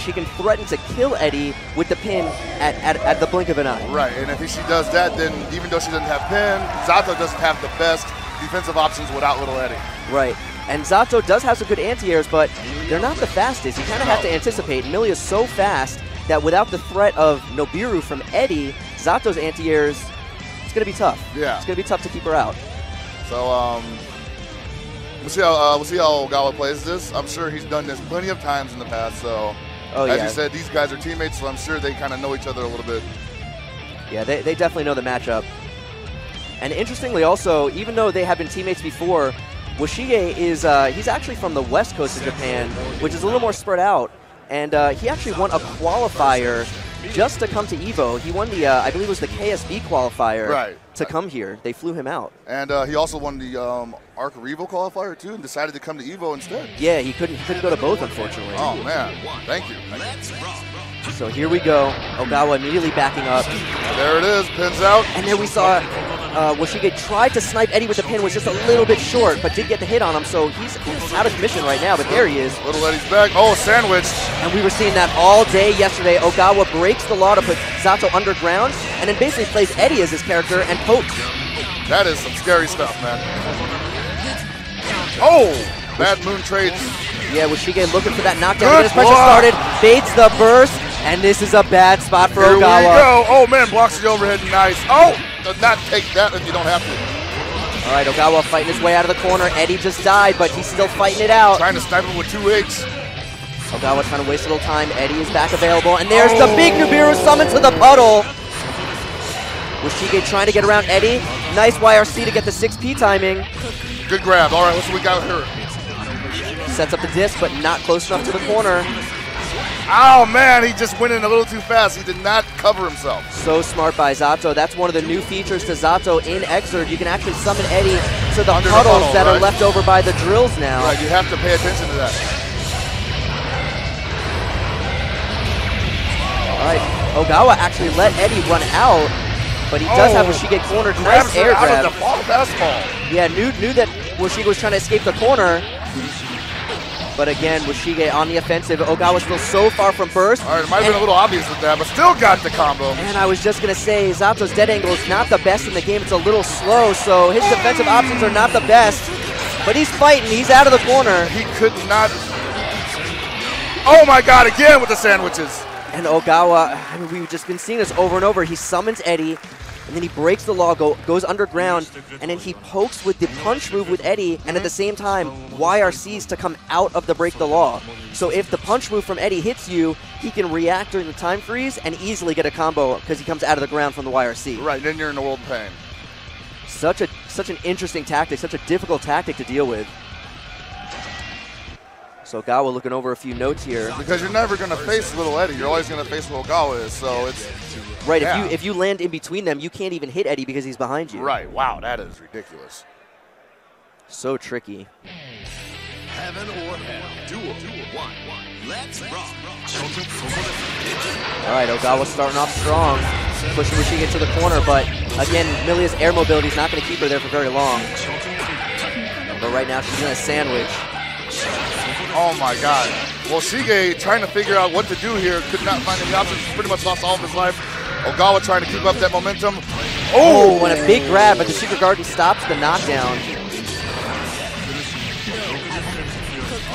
she can threaten to kill Eddie with the pin at the blink of an eye. Right, and if she does that, then even though she doesn't have pin, Zato doesn't have the best defensive options without little Eddie. Right. And Zato does have some good anti-airs, but they're not the fastest. You kind of have to anticipate. Millia's so fast that without the threat of Nobiru from Eddie, Zato's anti-airs, it's going to be tough. Yeah. It's going to be tough to keep her out. So, we'll see how Ogawa plays this. I'm sure he's done this plenty of times in the past, so as you said, these guys are teammates, so I'm sure they kind of know each other a little bit. Yeah, they definitely know the matchup. And interestingly also, even though they have been teammates before, Woshige is, he's actually from the west coast of Japan, which is a little more spread out. And he actually won a qualifier just to come to EVO. He won the, I believe it was the KSB qualifier to come here. They flew him out. And he also won the Arc Revo qualifier too and decided to come to EVO instead. Yeah, he couldn't go to both, unfortunately. Oh, man. Thank you. So here we go. Ogawa immediately backing up. There it is. Pins out. And there we saw Woshige tried to snipe Eddie with the pin, was just a little bit short, but did get the hit on him, so he's out of commission right now, but there he is. Little Eddie's back. Oh, sandwich. And we were seeing that all day yesterday. Ogawa breaks the law to put Zato underground, and then basically plays Eddie as his character and pokes. That is some scary stuff, man. Oh! Bad moon trades. Yeah, Woshige looking for that knockdown. His pressure started, baits the burst, and this is a bad spot for Ogawa. Here we go. Oh, man, blocks the overhead. Nice. Oh! Does not take that if you don't have to. All right, Ogawa fighting his way out of the corner. Eddie just died, but he's still fighting it out. Trying to snipe him with 2 eggs. Ogawa trying to waste a little time. Eddie is back available, and there's the big Nobiru summon to the puddle. Woshige trying to get around Eddie. Nice YRC to get the 6P timing. Good grab. All right, what's we got here? Sets up the disc, but not close enough to the corner. Oh, man, he just went in a little too fast. He did not cover himself. So smart by Zato. That's one of the new features to Zato in Xrd. You can actually summon Eddie to the puddles that are left over by the drills now. Right, you have to pay attention to that. All right, Ogawa actually let Eddie run out, but he does have Woshige cornered. Nice air grab. Out of the fastball. Yeah, knew that Woshige was trying to escape the corner. But again, Woshige on the offensive. Ogawa still so far from burst. All right, it might have been a little obvious with that, but still got the combo. And I was just going to say, Zato's dead angle is not the best in the game. It's a little slow, so his defensive options are not the best. But he's fighting. He's out of the corner. He could not. Oh, my God, again with the sandwiches. And Ogawa, I mean, we've just been seeing this over and over. He summons Eddie, and then he breaks the law, goes underground, and then he pokes with the punch move with Eddie, and at the same time, YRCs to come out of the break the law. So if the punch move from Eddie hits you, he can react during the time freeze and easily get a combo because he comes out of the ground from the YRC. Right, then you're in the world of pain. Such an interesting tactic, such a difficult tactic to deal with. So Ogawa looking over a few notes here. Because you're never going to face little Eddie. You're always going to face what Ogawa is, so it's... Right, if you land in between them, you can't even hit Eddie because he's behind you. Right, wow, that is ridiculous. So tricky. Heaven or hell, duel 1. Let's rock. All right, Ogawa starting off strong, pushing Woshige to the corner, but again, Millia's air mobility is not going to keep her there for very long. But right now, she's in a sandwich. Oh my God. Woshige trying to figure out what to do here, could not find any options, pretty much lost all of his life. Ogawa trying to keep up that momentum. Oh, and a big grab, but the Secret Garden stops the knockdown.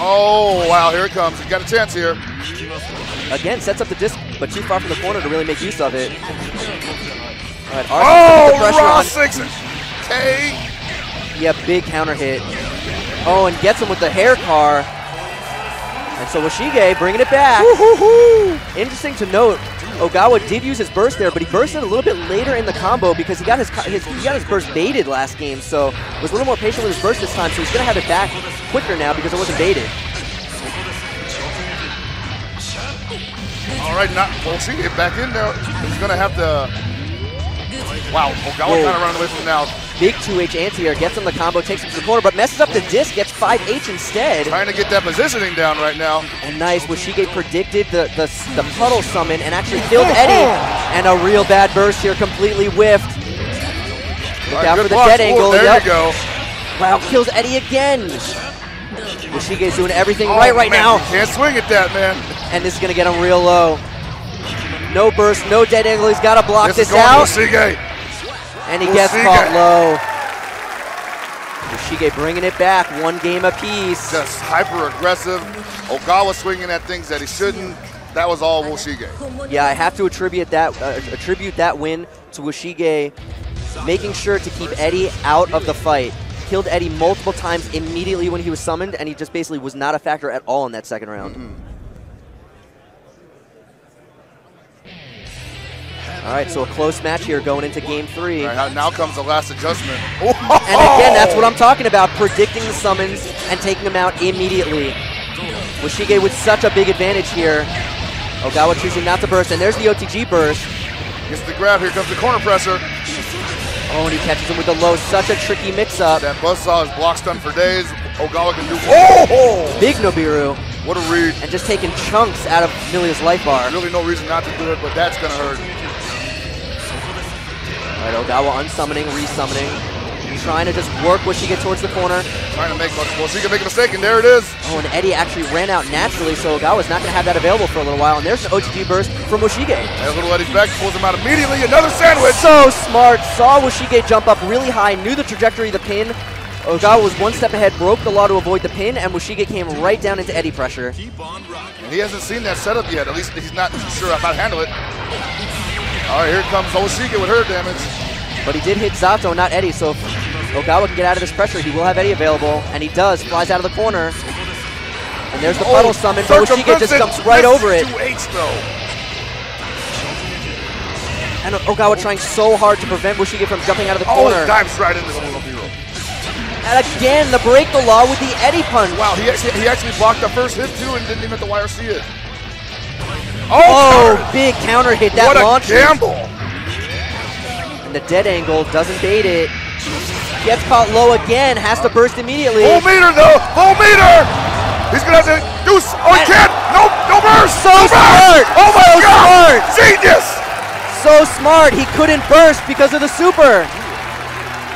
Oh, wow, here it comes. He's got a chance here. Again, sets up the disc, but too far from the corner to really make use of it. All right, raw 6K. Yeah, big counter hit. Oh, and gets him with the hair car. And so Woshige bringing it back. Interesting to note, Ogawa did use his burst there, but he bursted a little bit later in the combo because he got his burst baited last game, so was a little more patient with his burst this time, so he's going to have it back quicker now because it wasn't baited. All right, Woshige back in there. He's going to have to... Wow, Ogawa kind of running away from now. Big 2H anti-air, gets him the combo, takes him to the corner, but messes up the disc, gets 5H instead. Trying to get that positioning down right now. And nice, Woshige predicted the puddle summon and actually killed Eddie. And a real bad burst here, completely whiffed. Look out for the dead angle. There you go. Wow, kills Eddie again. Woshige's doing everything right now. You can't swing at that, man. And this is going to get him real low. No burst, no dead angle. He's got to block this out. Woshige. And he gets caught low. Woshige bringing it back, 1 game apiece. Just hyper aggressive. Ogawa swinging at things that he shouldn't. That was all Woshige. Yeah, I have to attribute that win to Woshige making sure to keep Eddie out of the fight. Killed Eddie multiple times immediately when he was summoned, and he just basically was not a factor at all in that second round. All right, so a close match here going into game 3. All right, now comes the last adjustment. And again, that's what I'm talking about, predicting the summons and taking them out immediately. Woshige with such a big advantage here. Ogawa choosing not to burst, and there's the OTG burst. Gets the grab, here comes the corner pressure. Oh, and he catches him with the low, such a tricky mix-up. That buzzsaw is block stun for days. Ogawa can do, oh! Big Nobiru. What a read. And just taking chunks out of Millia's life bar. Really no reason not to do it, but that's gonna hurt. All right, Ogawa unsummoning, resummoning. Trying to just work Woshige towards the corner. Trying to make Woshige make a mistake, and there it is. Oh, and Eddie actually ran out naturally, so Ogawa's not going to have that available for a little while. And there's an OTG burst from Woshige. And little Eddie's back, pulls him out immediately. Another sandwich. So smart. Saw Woshige jump up really high, knew the trajectory of the pin. Ogawa was 1 step ahead, broke the law to avoid the pin, and Woshige came right down into Eddie pressure. And he hasn't seen that setup yet. At least he's not sure how to handle it. All right, here comes Woshige with her damage. But he did hit Zato, not Eddie, so if Ogawa can get out of this pressure, he will have Eddie available, and he does, flies out of the corner. And there's the puddle summon, but Woshige just jumps right over it. And Ogawa trying so hard to prevent Woshige from jumping out of the corner. Oh, dives right into the little hero. And again, the break the law with the Eddie punch. Wow, he actually blocked the first hit too and didn't even let the wire see it. Oh, big counter hit, that launch. What a gamble. And the dead angle doesn't bait it. Gets caught low again, has to burst immediately. Full meter though, full meter! He's gonna have to do, oh he can't! No burst! So smart! Oh my God! Smart! Genius! So smart, he couldn't burst because of the super.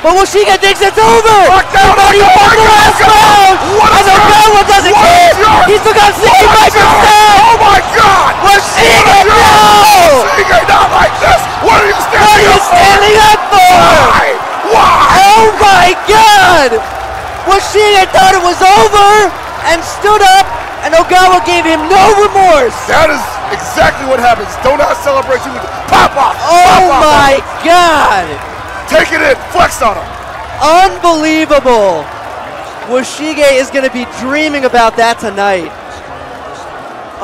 But Woshige thinks it's over! Locked down, he won the last round! And Ogawa doesn't care! He still got 65%! Oh my God! Woshige, no! Woshige, not like this! What are you standing up for? Why? Oh my God! Woshige thought it was over and stood up, and Ogawa gave him no remorse. That is exactly what happens. Don't not celebrate you with pop off. Oh my God! Take it in, flex on him. Unbelievable. Woshige is going to be dreaming about that tonight.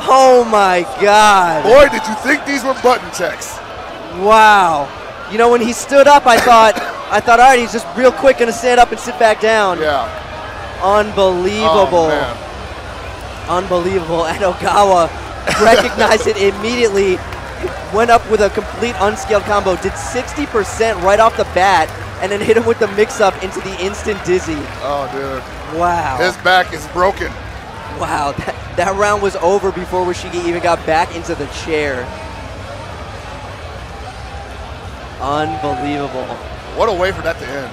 Oh my God. Boy, did you think these were button checks. Wow. You know, when he stood up, I thought, all right, he's just real quick going to stand up and sit back down. Yeah. Unbelievable. Oh, unbelievable. And Ogawa recognized it immediately. Went up with a complete unscaled combo, did 60% right off the bat, and then hit him with the mix-up into the instant dizzy. Oh, dude. Wow. His back is broken. Wow, that round was over before Woshige even got back into the chair. Unbelievable. What a way for that to end.